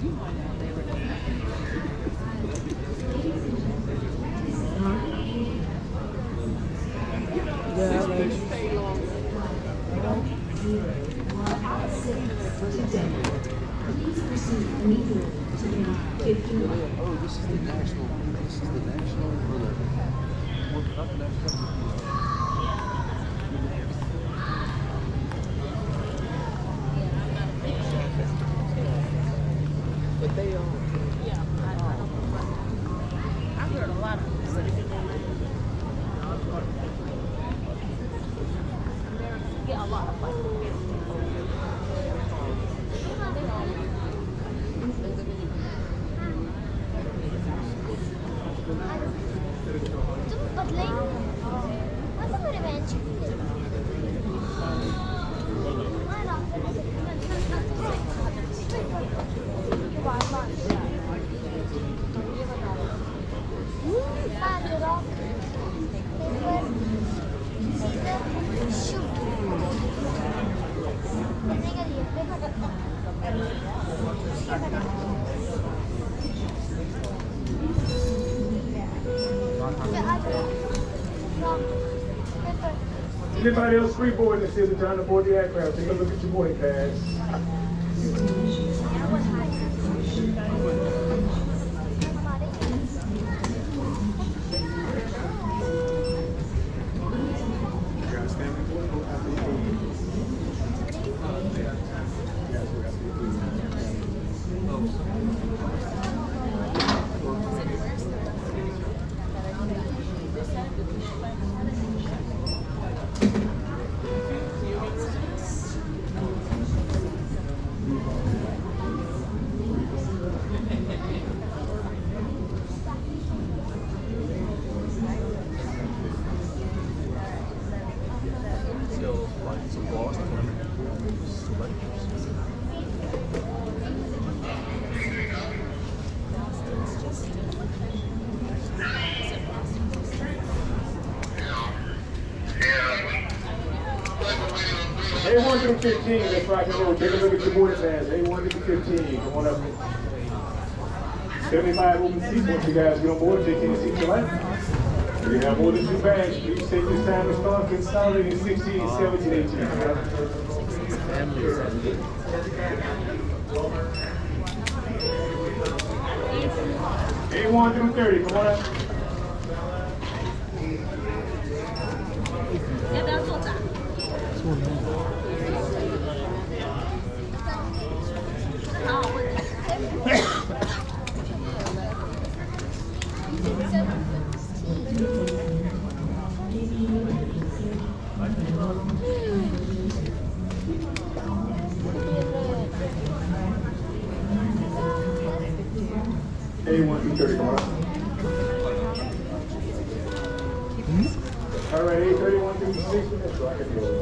Oh, this is the national. This is the national. World Cup national. But they Yeah, I heard a lot of people say get a lot of fun. Anybody else freeboarding that says time to board the aircraft? Take a look at your boarding pass. A1 through 15, let's rock and roll. Take a look at your boarding pass. A1 through 15, come on up. 75 open seats. Once you guys get on board, take any seats you like. If you have more than 2 bags, please take this time to start consolidating 16, 17, 18. A1 through 30, come on up. A1 through 30, come on up. All right, A31 through 6 minutes, rock and roll.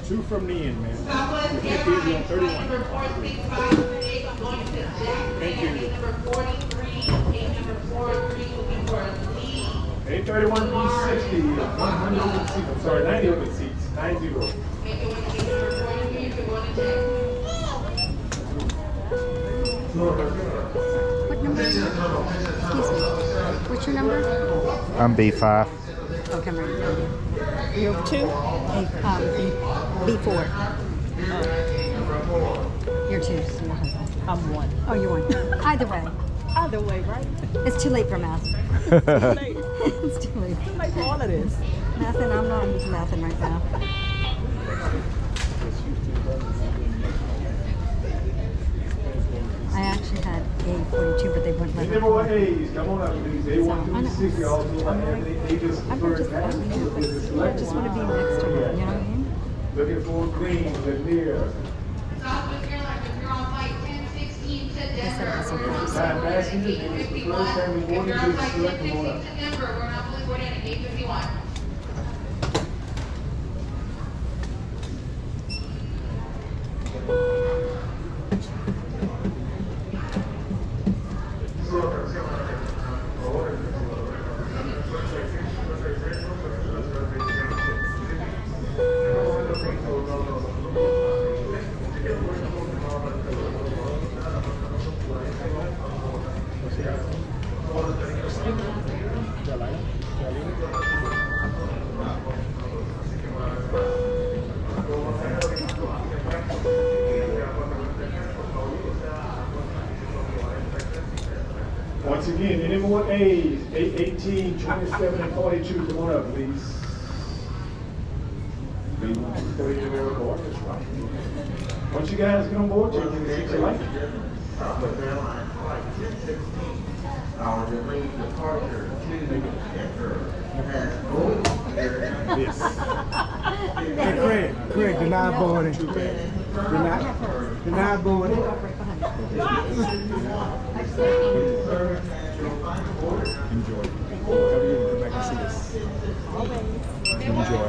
Two from the end, man. Thank you. A31 360, 100 seats. I'm sorry, 90 open seats. 90. What number? Excuse me. What's your number? I'm B5. Okay, I'm ready. You're 2? B4. You're 2. So you're husband. I'm 1. Oh, you're 1. Either way. Either way, right? It's too late for math. Late. It's too late. Too late for all of this. Mathing, I'm not into mathing right now. I actually had A42, but they wouldn't let me. Number one A's, come on up, please. A1 through 60, also like Anthony Aegis I'm first just, pass. I just want to be next to her, you know what I mean? Looking for Queens, Lanier. Southwest Airlines, if you're on flight 1016 to Denver, Yes, that was so close. Time passengers, this is the first time we if boarded you're on this flight select 1016 order. to Denver, we're not fully boarding at gate 51. Once again, any more A's? 8, 18, 27, and 42. Come on up, please. Once you guys get on board, take it to seat you like. Yes. Hey, Craig, deny boarding. Deny boarding. Enjoy. Come back and see us. Enjoy.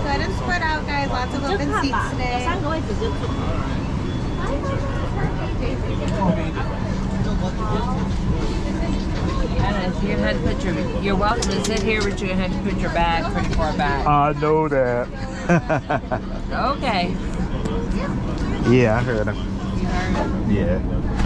Let us spread out, guys. Lots of 就 open 看 seats 吧，有 today. 3个位置就坐。 Anna, you're gonna have to put you're welcome to sit here, but you're gonna have to put your bag pretty far back. I know that. Okay. Yeah, I heard him. You heard it? Yeah.